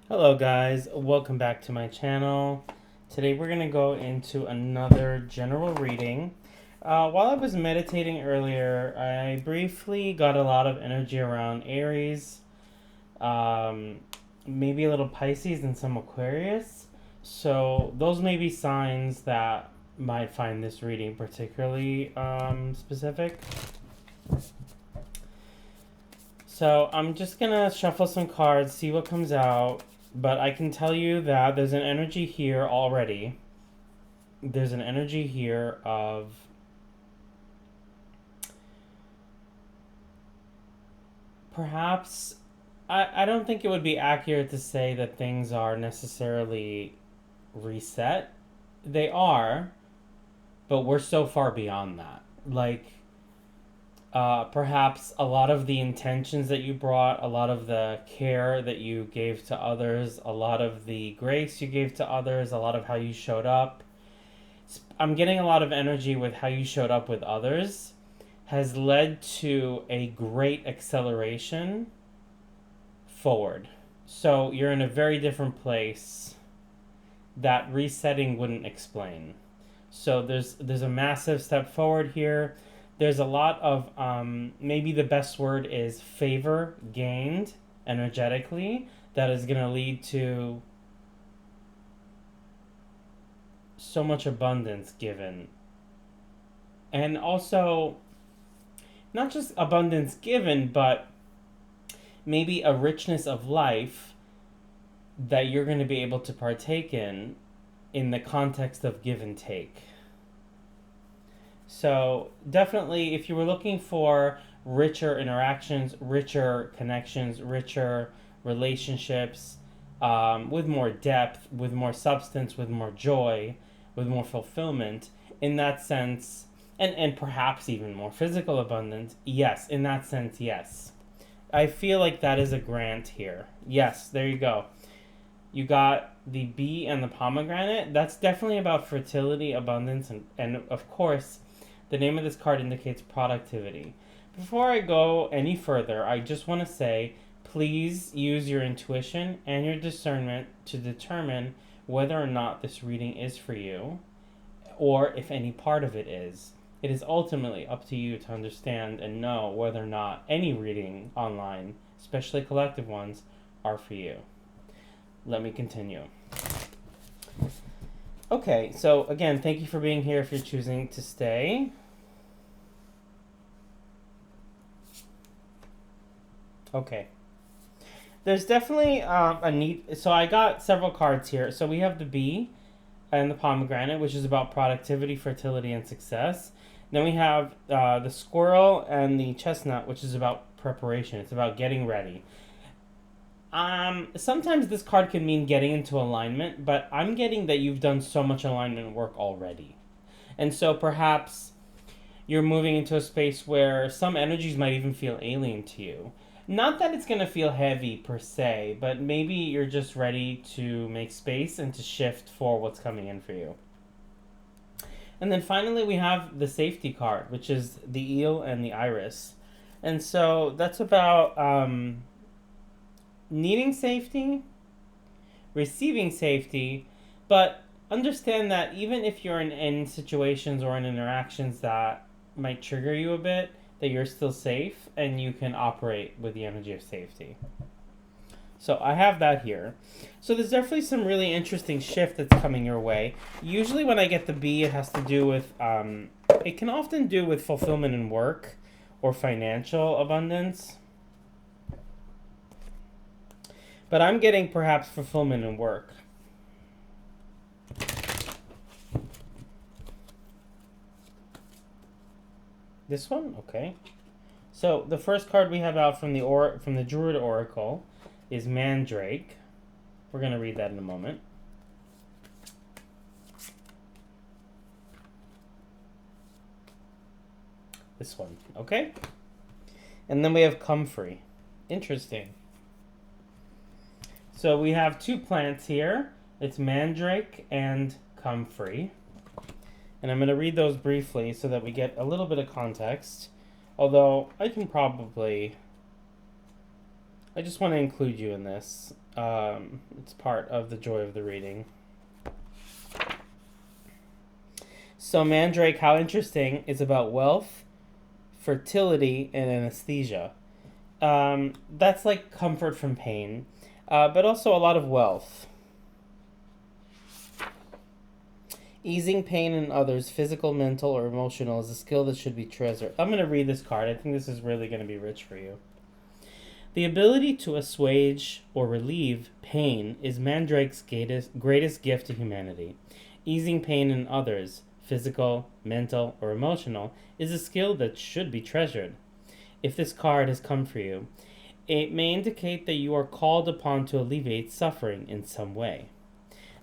Hello guys, welcome back to my channel. Today we're going to go into another general reading. While I was meditating earlier, I briefly got a lot of energy around Aries, maybe a little Pisces and some Aquarius. So those may be signs that might find this reading particularly specific. So I'm just going to shuffle some cards, see what comes out. But I can tell you that there's an energy here already. There's an energy here of perhaps, I don't think it would be accurate to say that things are necessarily reset. They are, but we're so far beyond that. Perhaps a lot of the intentions that you brought, a lot of the care that you gave to others, a lot of the grace you gave to others, a lot of how you showed up. I'm getting a lot of energy with how you showed up with others has led to a great acceleration forward. So you're in a very different place that resetting wouldn't explain. So there's a massive step forward here. There's a lot of maybe the best word is favor gained energetically that is going to lead to so much abundance given. And also, not just abundance given, but maybe a richness of life that you're going to be able to partake in the context of give and take. So definitely, if you were looking for richer interactions, richer connections, richer relationships, with more depth, with more substance, with more joy, with more fulfillment, in that sense, and perhaps even more physical abundance, yes, in that sense, yes. I feel like that is a grant here. Yes, there you go. You got the bee and the pomegranate. That's definitely about fertility, abundance, and of course, the name of this card indicates productivity. Before I go any further, I just want to say, please use your intuition and your discernment to determine whether or not this reading is for you, or if any part of it is. It is ultimately up to you to understand and know whether or not any reading online, especially collective ones, are for you. Let me continue. Okay, so again, thank you for being here if you're choosing to stay. Okay. There's definitely a need. So I got several cards here. So we have the bee and the pomegranate, which is about productivity, fertility, and success. Then we have the squirrel and the chestnut, which is about preparation. It's about getting ready. Sometimes this card can mean getting into alignment, but I'm getting that you've done so much alignment work already. And so perhaps you're moving into a space where some energies might even feel alien to you. Not that it's going to feel heavy per se, but maybe you're just ready to make space and to shift for what's coming in for you. And then finally, we have the safety card, which is the eel and the iris. And so that's about needing safety, receiving safety, but understand that even if you're in situations or in interactions that might trigger you a bit, that you're still safe and you can operate with the energy of safety. So I have that here. So there's definitely some really interesting shift that's coming your way. Usually when I get the bee, it has to do with, it can often do with fulfillment in work or financial abundance. But I'm getting perhaps fulfillment in work. This one? Okay. So the first card we have out from the Druid Oracle is Mandrake. We're going to read that in a moment. This one, okay? And then we have Comfrey. Interesting. So we have two plants here. It's Mandrake and Comfrey. And I'm going to read those briefly so that we get a little bit of context. Although I can probably I just want to include you in this. It's part of the joy of the reading. So Mandrake, how interesting, is about wealth, fertility, and anesthesia. That's like comfort from pain, but also a lot of wealth. Easing pain in others, physical, mental, or emotional, is a skill that should be treasured. I'm going to read this card. I think this is really going to be rich for you. The ability to assuage or relieve pain is Mandrake's greatest gift to humanity. Easing pain in others, physical, mental, or emotional, is a skill that should be treasured. If this card has come for you, it may indicate that you are called upon to alleviate suffering in some way.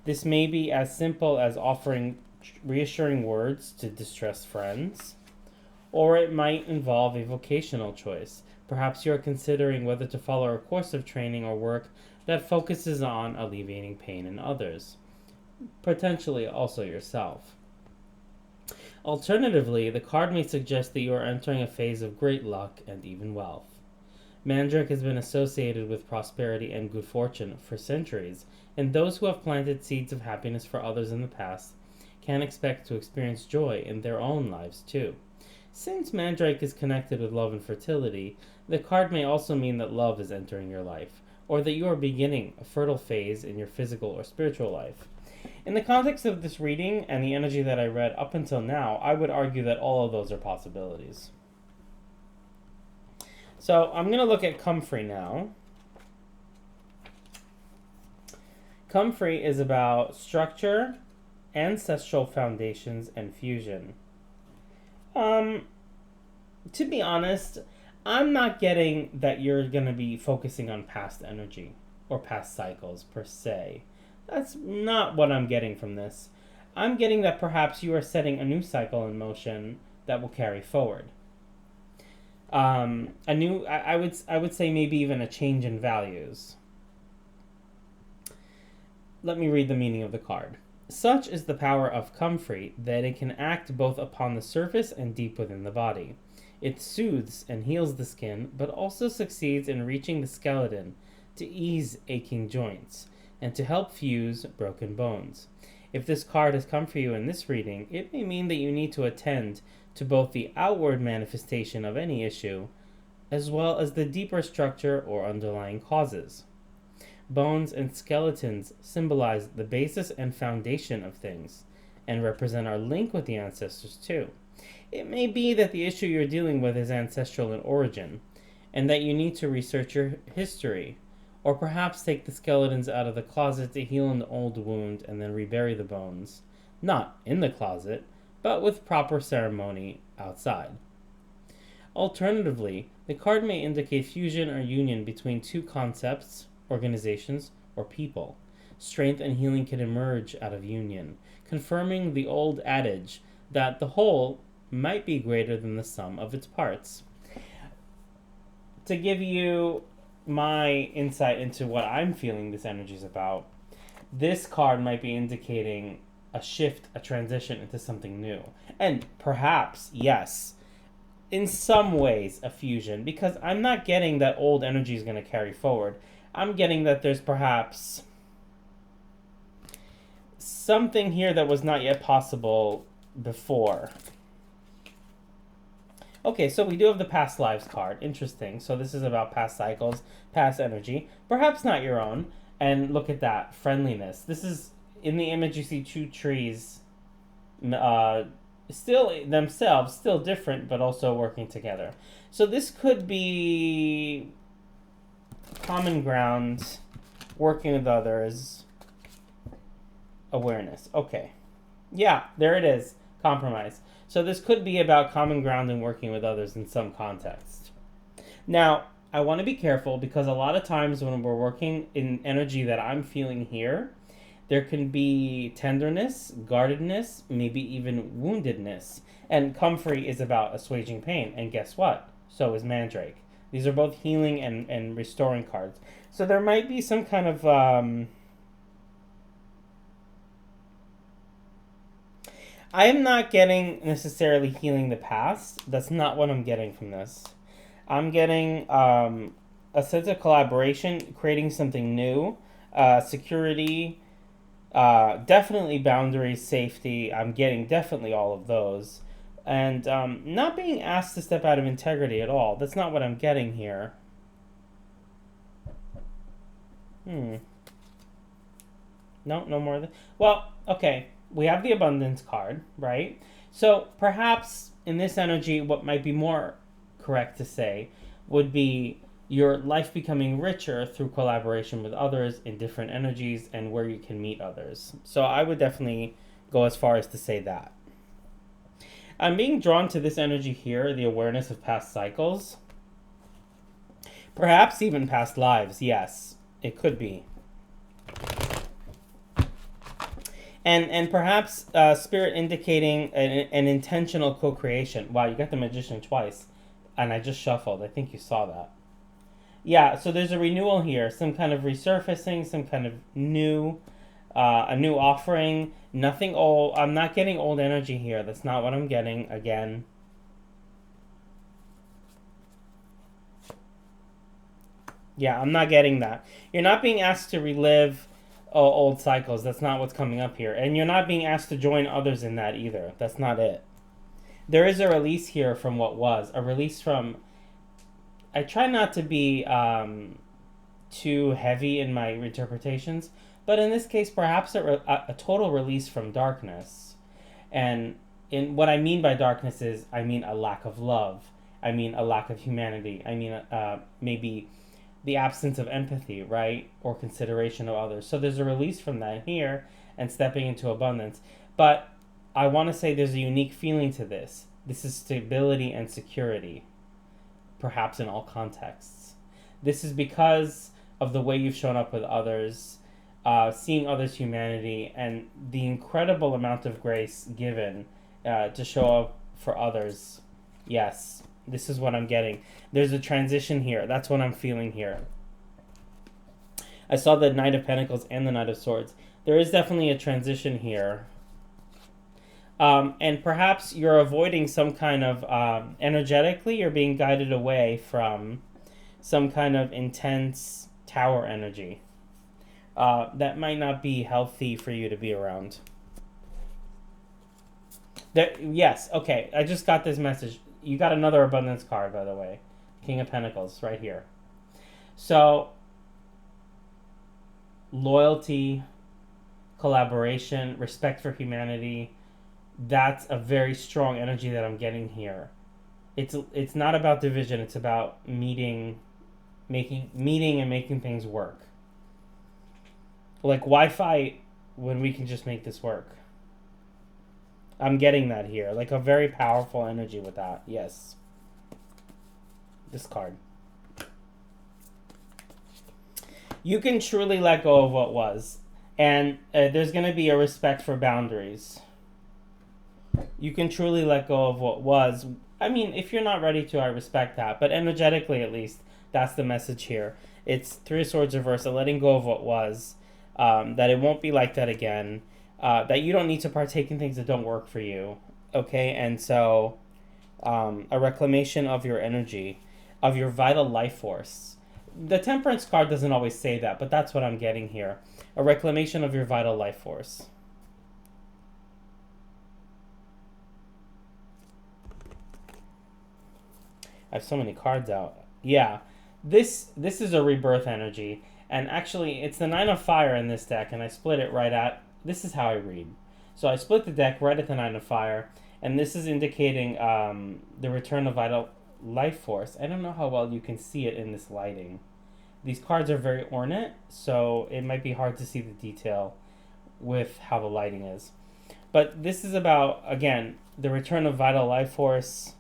This may be as simple as offering reassuring words to distressed friends, or it might involve a vocational choice. Perhaps you are considering whether to follow a course of training or work that focuses on alleviating pain in others, potentially also yourself. Alternatively, the card may suggest that you are entering a phase of great luck and even wealth. Mandrake has been associated with prosperity and good fortune for centuries, and those who have planted seeds of happiness for others in the past can expect to experience joy in their own lives too. Since Mandrake is connected with love and fertility, the card may also mean that love is entering your life, or that you are beginning a fertile phase in your physical or spiritual life. In the context of this reading and the energy that I read up until now, I would argue that all of those are possibilities. So I'm going to look at Comfrey now. Comfrey is about structure, ancestral foundations, and fusion. To be honest, I'm not getting that you're going to be focusing on past energy or past cycles per se. That's not what I'm getting from this. I'm getting that perhaps you are setting a new cycle in motion that will carry forward. I would say maybe even a change in values. Let me read the meaning of the card. Such is the power of comfrey that it can act both upon the surface and deep within the body. It soothes and heals the skin, but also succeeds in reaching the skeleton to ease aching joints and to help fuse broken bones. If this card has come for you in this reading, it may mean that you need to attend to both the outward manifestation of any issue, as well as the deeper structure or underlying causes. Bones and skeletons symbolize the basis and foundation of things, and represent our link with the ancestors too. It may be that the issue you're dealing with is ancestral in origin, and that you need to research your history, or perhaps take the skeletons out of the closet to heal an old wound and then rebury the bones, not in the closet, but with proper ceremony outside. Alternatively, the card may indicate fusion or union between two concepts, organizations, or people. Strength and healing can emerge out of union, confirming the old adage that the whole might be greater than the sum of its parts. To give you my insight into what I'm feeling this energy is about, this card might be indicating a shift, a transition into something new. And perhaps, yes, in some ways a fusion, because I'm not getting that old energy is going to carry forward. I'm getting that there's perhaps something here that was not yet possible before. Okay, so we do have the past lives card. Interesting. So this is about past cycles, past energy. Perhaps not your own. And look at that. Friendliness. This is, in the image you see two trees, still themselves, still different, but also working together. So this could be common ground, working with others, awareness. Okay. Yeah, there it is. Compromise. So this could be about common ground and working with others in some context. Now, I want to be careful because a lot of times when we're working in energy that I'm feeling here, there can be tenderness, guardedness, maybe even woundedness. And comfrey is about assuaging pain. And guess what? So is Mandrake. These are both healing and restoring cards. So there might be some kind of I am not getting necessarily healing the past. That's not what I'm getting from this. I'm getting a sense of collaboration, creating something new, security, definitely boundaries, safety. I'm getting definitely all of those. And not being asked to step out of integrity at all. That's not what I'm getting here. No, no more. Well, okay. We have the abundance card, right? So perhaps in this energy, what might be more correct to say would be your life becoming richer through collaboration with others in different energies and where you can meet others. So I would definitely go as far as to say that. I'm being drawn to this energy here, the awareness of past cycles. Perhaps even past lives, yes. It could be. And perhaps spirit indicating an intentional co-creation. Wow, you got the magician twice. And I just shuffled. I think you saw that. Yeah, so there's a renewal here. Some kind of resurfacing, some kind of new, a new offering. Nothing old. I'm not getting old energy here. That's not what I'm getting, again. Yeah, I'm not getting that. You're not being asked to relive old cycles. That's not what's coming up here. And you're not being asked to join others in that either. That's not it. There is a release here from what was. A release from... I try not to be too heavy in my interpretations, but in this case, perhaps a total release from darkness. And in what I mean by darkness is, I mean a lack of love. I mean a lack of humanity. I mean maybe the absence of empathy, right? Or consideration of others. So there's a release from that here and stepping into abundance. But I want to say there's a unique feeling to this. This is stability and security, perhaps in all contexts. This is because of the way you've shown up with others, seeing others' humanity, and the incredible amount of grace given to show up for others. Yes, this is what I'm getting. There's a transition here. That's what I'm feeling here. I saw the Knight of Pentacles and the Knight of Swords. There is definitely a transition here. And perhaps you're avoiding some kind of, energetically, you're being guided away from some kind of intense tower energy. That might not be healthy for you to be around. Yes, okay, I just got this message. You got another abundance card, by the way. King of Pentacles, right here. So, loyalty, collaboration, respect for humanity, that's a very strong energy that I'm getting here. It's not about division, it's about meeting and making things work. Like, why fight when we can just make this work? I'm getting that here. Like a very powerful energy with that. Yes. This card. You can truly let go of what was. And there's going to be a respect for boundaries. You can truly let go of what was. I mean, if you're not ready to, I respect that. But energetically, at least, that's the message here. It's Three of Swords reversed, letting go of what was. That it won't be like that again. That you don't need to partake in things that don't work for you. Okay? And so, a reclamation of your energy, of your vital life force. The Temperance card doesn't always say that, but that's what I'm getting here. A reclamation of your vital life force. I have so many cards out. Yeah. This is a rebirth energy. And actually, it's the Nine of Fire in this deck, and I split it right at... This is how I read. So I split the deck right at the Nine of Fire, and this is indicating the return of vital life force. I don't know how well you can see it in this lighting. These cards are very ornate, so it might be hard to see the detail with how the lighting is. But this is about, again, the return of vital life force.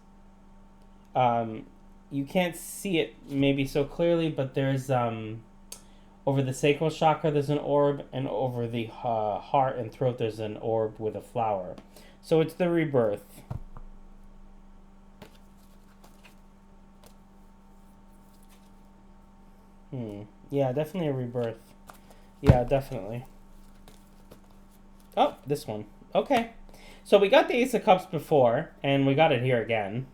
You can't see it maybe so clearly, but there's... over the sacral chakra, there's an orb, and over the heart and throat, there's an orb with a flower. So it's the rebirth. Yeah, definitely a rebirth. Yeah, definitely. Oh, this one. Okay. So we got the Ace of Cups before, and we got it here again.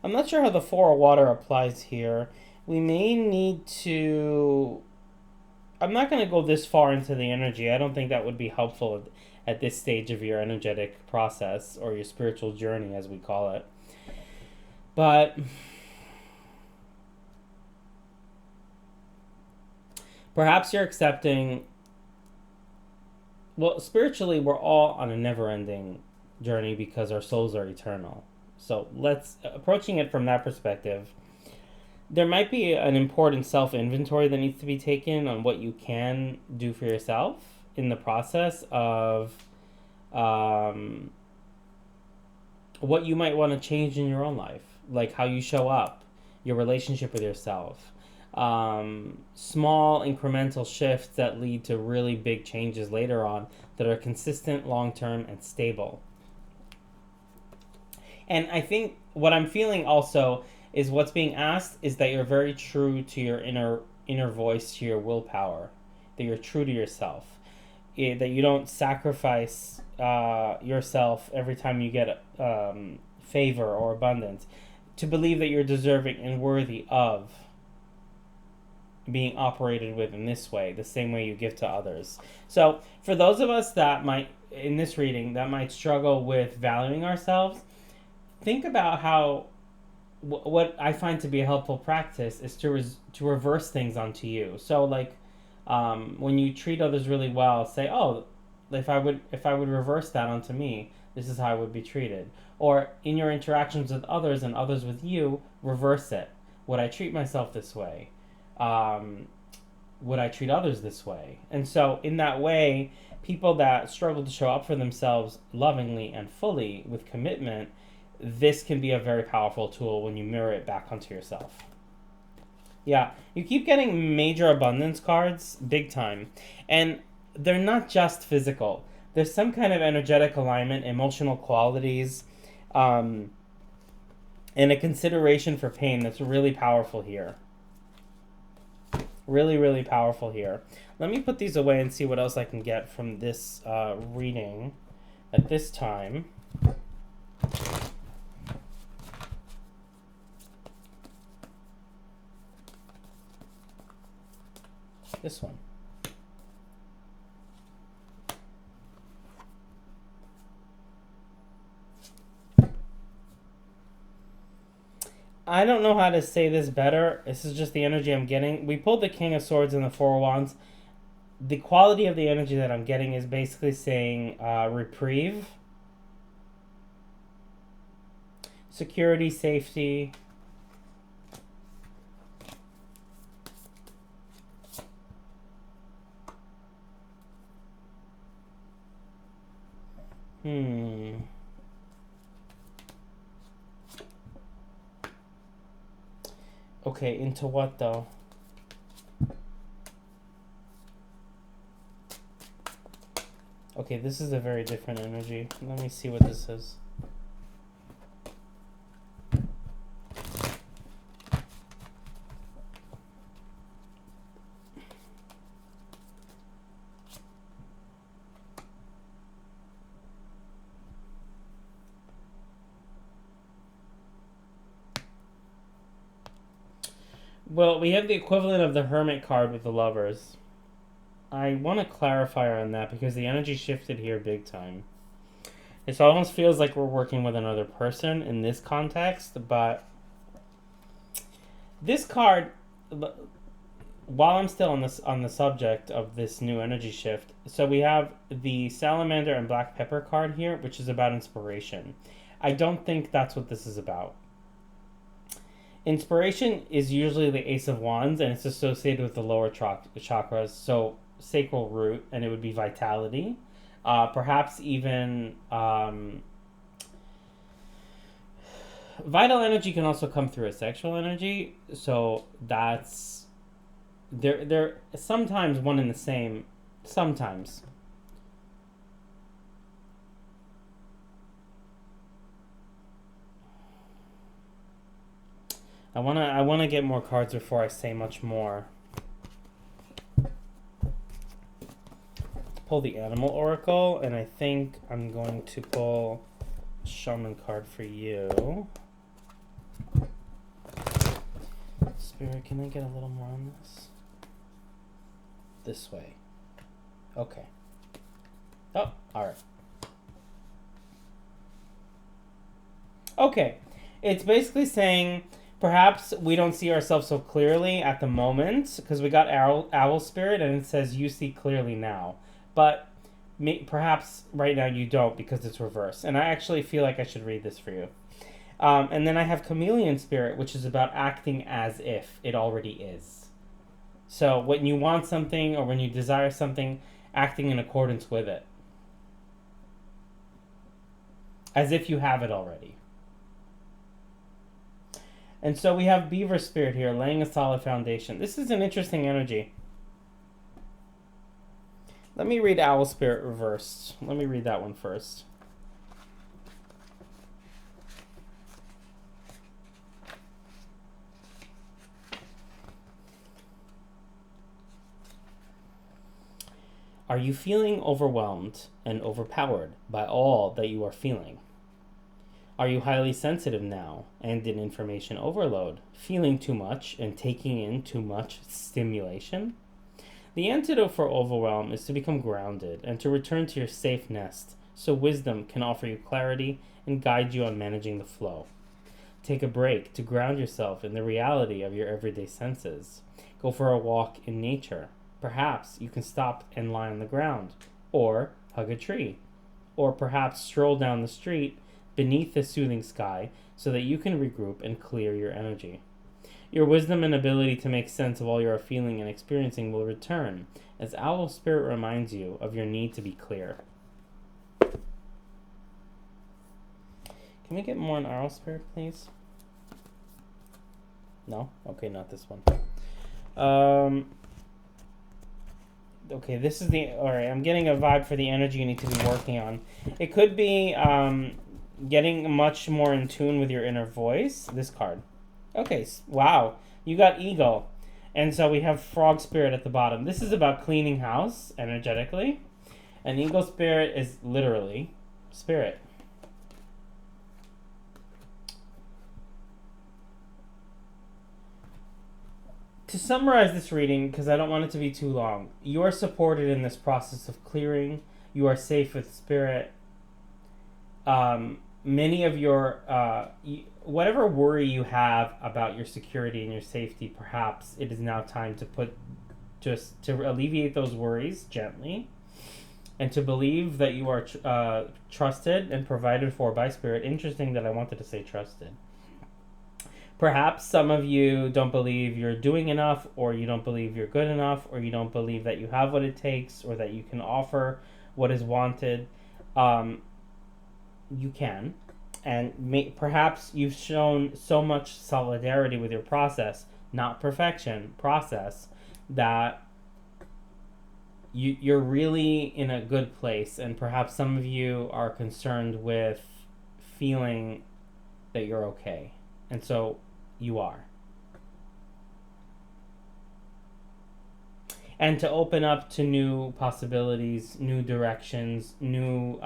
I'm not sure how the Four of Water applies here. We may need to... I'm not going to go this far into the energy. I don't think that would be helpful at this stage of your energetic process, or your spiritual journey, as we call it. But perhaps you're accepting... Well, spiritually, we're all on a never-ending journey because our souls are eternal. So let's... Approaching it from that perspective, there might be an important self-inventory that needs to be taken on what you can do for yourself in the process of what you might want to change in your own life, like how you show up, your relationship with yourself, small incremental shifts that lead to really big changes later on that are consistent, long-term, and stable. And I think what I'm feeling also is what's being asked is that you're very true to your inner voice, to your willpower, that you're true to yourself, that you don't sacrifice yourself every time you get favor or abundance, to believe that you're deserving and worthy of being operated with in this way, the same way you give to others. So for those of us that might, in this reading, that might struggle with valuing ourselves, think about how what I find to be a helpful practice is to reverse things onto you. So like when you treat others really well, say, oh, if I would reverse that onto me, this is how I would be treated. Or in your interactions with others and others with you, reverse it. Would I treat myself this way? Would I treat others this way? And so in that way, people that struggle to show up for themselves lovingly and fully with commitment, this can be a very powerful tool when you mirror it back onto yourself. Yeah, you keep getting major abundance cards, big time. And they're not just physical. There's some kind of energetic alignment, emotional qualities, and a consideration for pain that's really powerful here. Really, really powerful here. Let me put these away and see what else I can get from this reading at this time. This one. I don't know how to say this better. This is just the energy I'm getting. We pulled the King of Swords and the Four of Wands. The quality of the energy that I'm getting is basically saying reprieve, security, safety. Okay, into what though? Okay, this is a very different energy. Let me see what this is. Well, we have the equivalent of the Hermit card with the Lovers. I want to clarify on that because the energy shifted here big time. It almost feels like we're working with another person in this context, but this card, while I'm still on the subject of this new energy shift, so we have the Salamander and Black Pepper card here, which is about inspiration. I don't think that's what this is about. Inspiration is usually the Ace of Wands, and it's associated with the lower chakras, so sacral root, and it would be vitality. Perhaps even vital energy can also come through a sexual energy, so that's they're sometimes one and the same. Sometimes. I wanna get more cards before I say much more. Let's pull the Animal Oracle, and I think I'm going to pull a Shaman card for you. Spirit, can I get a little more on this? This way. Okay. Oh, alright. Okay. It's basically saying perhaps we don't see ourselves so clearly at the moment because we got owl spirit and it says you see clearly now. But perhaps right now you don't because it's reversed. And I actually feel like I should read this for you. And then I have chameleon spirit, which is about acting as if it already is. So when you want something or when you desire something, acting in accordance with it. As if you have it already. And so we have beaver spirit here, laying a solid foundation. This is an interesting energy. Let me read owl spirit reversed. Let me read that one first. Are you feeling overwhelmed and overpowered by all that you are feeling? Are you highly sensitive now and in information overload, feeling too much and taking in too much stimulation? The antidote for overwhelm is to become grounded and to return to your safe nest so wisdom can offer you clarity and guide you on managing the flow. Take a break to ground yourself in the reality of your everyday senses. Go for a walk in nature. Perhaps you can stop and lie on the ground, or hug a tree, or perhaps stroll down the street beneath the soothing sky so that you can regroup and clear your energy. Your wisdom and ability to make sense of all you are feeling and experiencing will return as owl spirit reminds you of your need to be clear. Can we get more on owl spirit, please? No? Okay, not this one. Okay, this is the... Alright, I'm getting a vibe for the energy you need to be working on. It could be getting much more in tune with your inner voice. This card. Okay, wow. You got ego. And so we have frog spirit at the bottom. This is about cleaning house energetically. And eagle spirit is literally spirit. To summarize this reading, because I don't want it to be too long, you are supported in this process of clearing. You are safe with spirit. Many of your, whatever worry you have about your security and your safety, perhaps it is now time to to alleviate those worries gently and to believe that you are trusted and provided for by spirit. Interesting that I wanted to say trusted. Perhaps some of you don't believe you're doing enough, or you don't believe you're good enough, or you don't believe that you have what it takes, or that you can offer what is wanted. You can. And perhaps you've shown so much solidarity with your process, not perfection, process, that you're really in a good place. And perhaps some of you are concerned with feeling that you're okay. And so you are. And to open up to new possibilities, new directions, new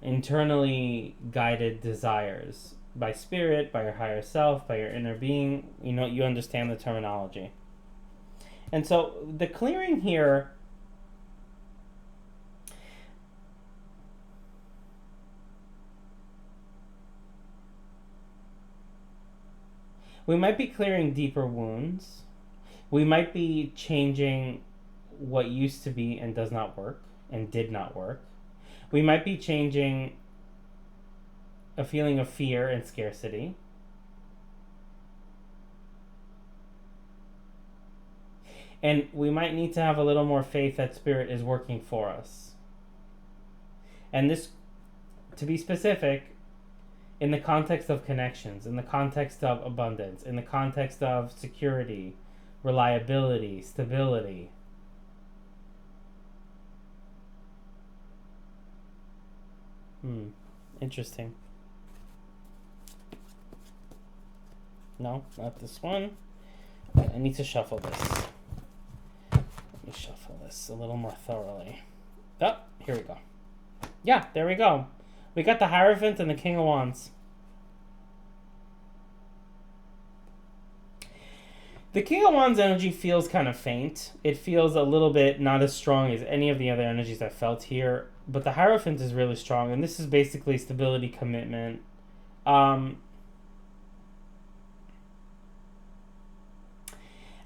internally guided desires by spirit, by your higher self, by your inner being. You know, you understand the terminology. And so the clearing here we might be clearing deeper wounds. We might be changing what used to be and does not work and did not work. We might be changing a feeling of fear and scarcity. And we might need to have a little more faith that spirit is working for us. And this, to be specific, in the context of connections, in the context of abundance, in the context of security, reliability, stability. Interesting. No, not this one. I need to shuffle this. Let me shuffle this a little more thoroughly. Oh, here we go. Yeah, there we go. We got the Hierophant and the King of Wands. The King of Wands energy feels kind of faint. It feels a little bit not as strong as any of the other energies I felt here. But the Hierophant is really strong, and this is basically stability, commitment. I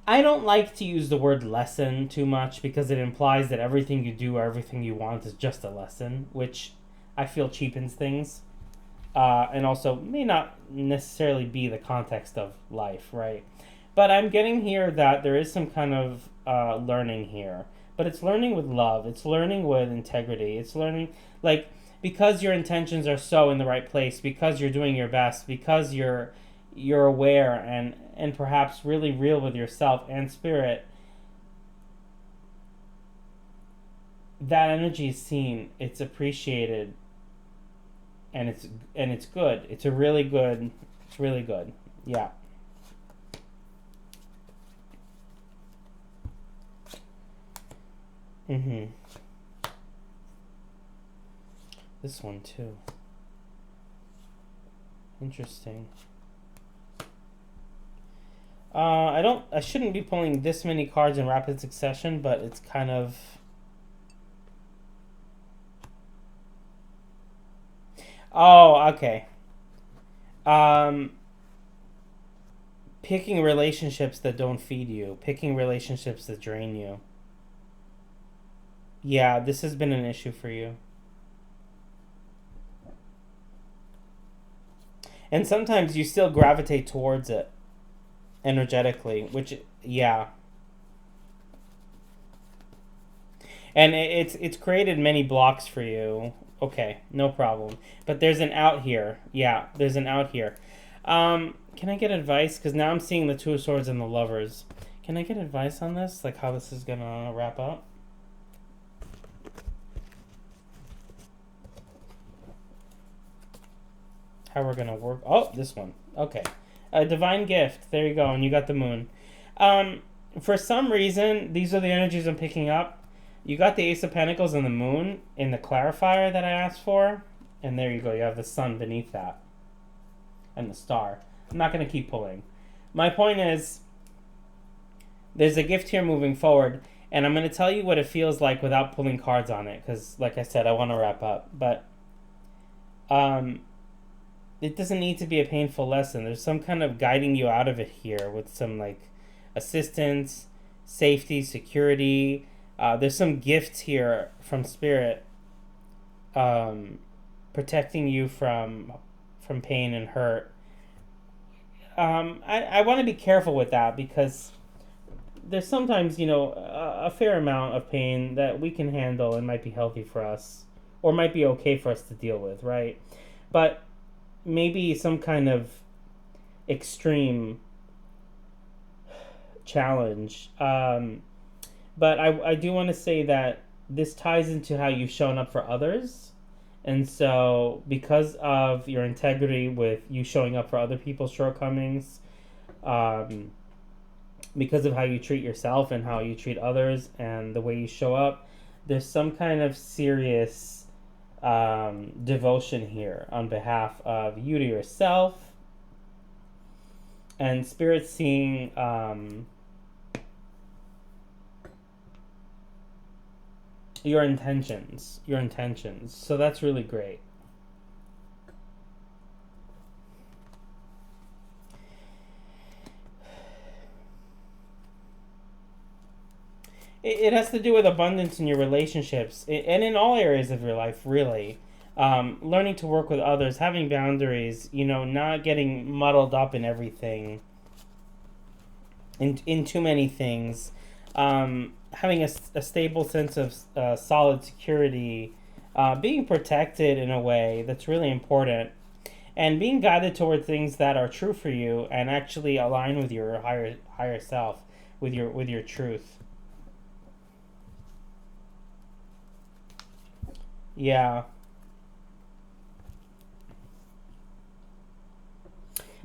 don't like to use the word lesson too much because it implies that everything you do or everything you want is just a lesson, which I feel cheapens things. And also may not necessarily be the context of life, right? But I'm getting here that there is some kind of learning here. But it's learning with love. It's learning with integrity. It's learning, like, because your intentions are so in the right place, because you're doing your best, because you're aware and perhaps really real with yourself and spirit, that energy is seen, it's appreciated, and it's good. It's really good. Yeah. This one too. Interesting. I shouldn't be pulling this many cards in rapid succession, but it's kind of... Oh, okay. Picking relationships that don't feed you. Picking relationships that drain you. Yeah, this has been an issue for you. And sometimes you still gravitate towards it energetically, which, yeah. And it's created many blocks for you. Okay, no problem. But there's an out here. Yeah, there's an out here. Can I get advice? Because now I'm seeing the Two of Swords and the Lovers. Can I get advice on this? Like how this is going to wrap up? How we're going to work. Oh, this one. Okay. A divine gift. There you go. And you got the moon. For some reason, these are the energies I'm picking up. You got the Ace of Pentacles and the moon in the clarifier that I asked for. And there you go. You have the sun beneath that. And the star. I'm not going to keep pulling. My point is, there's a gift here moving forward. And I'm going to tell you what it feels like without pulling cards on it. Because, like I said, I want to wrap up. But it doesn't need to be a painful lesson. There's some kind of guiding you out of it here with some, like, assistance, safety, security. There's some gifts here from Spirit protecting you from pain and hurt. I want to be careful with that because there's sometimes, a fair amount of pain that we can handle and might be healthy for us or might be okay for us to deal with, right? But maybe some kind of extreme challenge. But I do want to say that this ties into how you've shown up for others. And so because of your integrity with you showing up for other people's shortcomings, because of how you treat yourself and how you treat others and the way you show up, there's some kind of serious devotion here on behalf of you to yourself. And Spirit seeing your intentions. So that's really great. It has to do with abundance in your relationships and in all areas of your life, really. Learning to work with others, having boundaries, not getting muddled up in everything, in too many things. Having a stable sense of solid security, being protected in a way that's really important, and being guided toward things that are true for you and actually align with your higher self, with your truth. Yeah.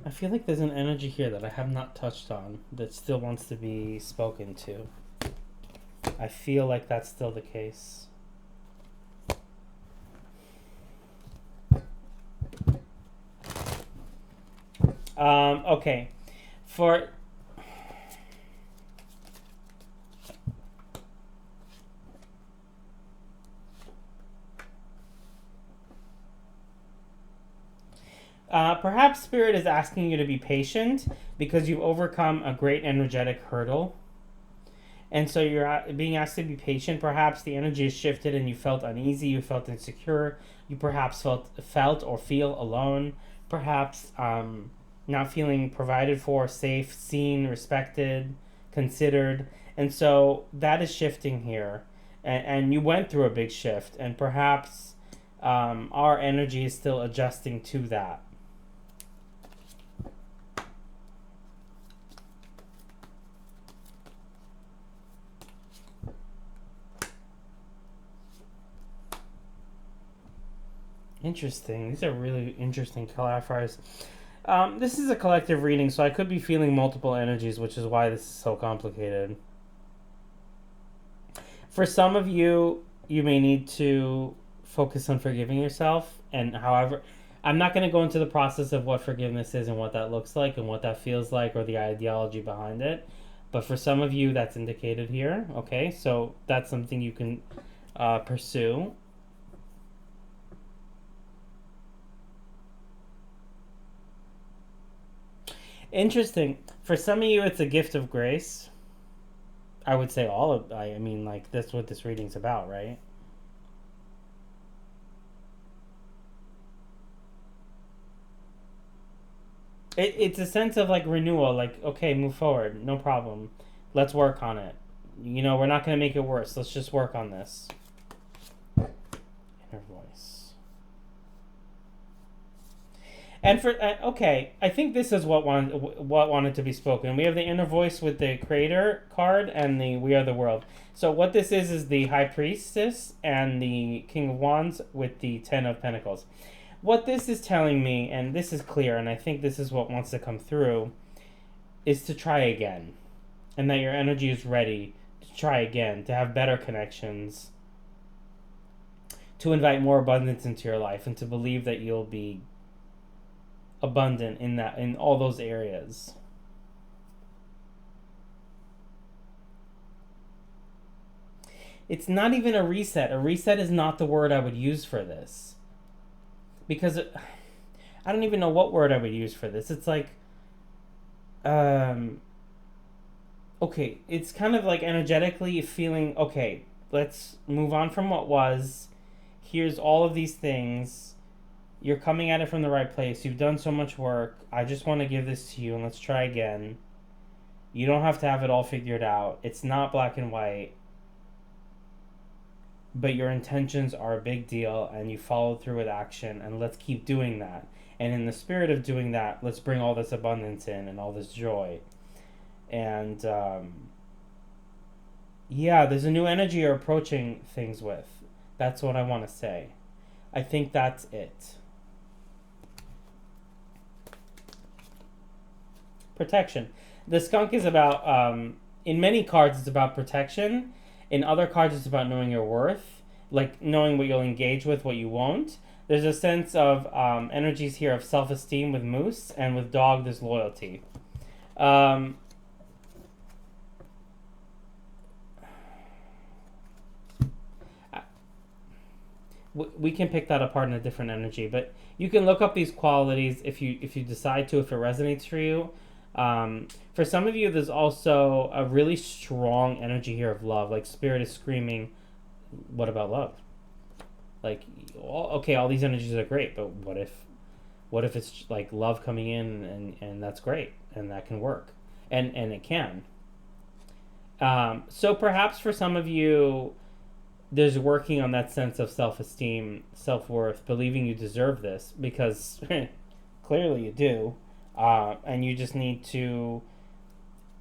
I feel like there's an energy here that I have not touched on that still wants to be spoken to. I feel like that's still the case. Okay. Perhaps Spirit is asking you to be patient because you've overcome a great energetic hurdle. And so you're being asked to be patient. Perhaps the energy has shifted and you felt uneasy, you felt insecure, you perhaps felt or feel alone, perhaps not feeling provided for, safe, seen, respected, considered. And so that is shifting here. And you went through a big shift, and perhaps our energy is still adjusting to that. Interesting. These are really interesting clarifiers. This is a collective reading, so I could be feeling multiple energies, which is why this is so complicated. For some of you, you may need to focus on forgiving yourself, and however, I'm not going to go into the process of what forgiveness is and what that looks like and what that feels like or the ideology behind it. But for some of you, that's indicated here. Okay, so that's something you can pursue. Interesting. For some of you, it's a gift of grace. I would say all of. I mean, like that's what this reading's about, right? It's a sense of like renewal. Like, okay, move forward, no problem. Let's work on it. You know, we're not going to make it worse. Let's just work on this. Inner voice. And for okay, I think this is what wanted to be spoken. We have the inner voice with the Creator card and the We Are the World. So what this is the High Priestess and the King of Wands with the Ten of Pentacles. What this is telling me, and this is clear, and I think this is what wants to come through, is to try again, and that your energy is ready to try again, to have better connections, to invite more abundance into your life, and to believe that you'll be abundant in all those areas. It's not even a reset. A reset is not the word I would use for this. Because I don't even know what word I would use for this. It's like okay, it's kind of like energetically feeling, okay, let's move on from what was. Here's all of these things. You're coming at it from the right place. You've done so much work. I just want to give this to you and let's try again. You don't have to have it all figured out. It's not black and white. But your intentions are a big deal and you followed through with action, and let's keep doing that. And in the spirit of doing that, let's bring all this abundance in and all this joy. And yeah, there's a new energy you're approaching things with. That's what I want to say. I think that's it. Protection. The skunk is about, in many cards, it's about protection. In other cards, it's about knowing your worth, like knowing what you'll engage with, what you won't. There's a sense of energies here of self-esteem with moose, and with dog, there's loyalty. We can pick that apart in a different energy, but you can look up these qualities if you decide to, if it resonates for you. For some of you, there's also a really strong energy here of love. Like spirit is screaming, what about love? Like, okay, all these energies are great, but what if it's like love coming in and that's great and that can work, and it can. So perhaps for some of you, there's working on that sense of self-esteem, self-worth, believing you deserve this because clearly you do. And you just need to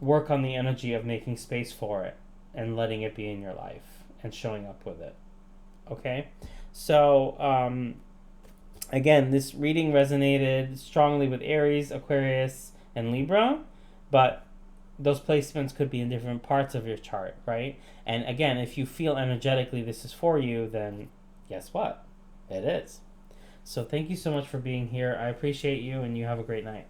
work on the energy of making space for it and letting it be in your life and showing up with it. Okay? So, again, this reading resonated strongly with Aries, Aquarius, and Libra, but those placements could be in different parts of your chart, right? And again, if you feel energetically this is for you, then guess what? It is. So thank you so much for being here. I appreciate you, and you have a great night.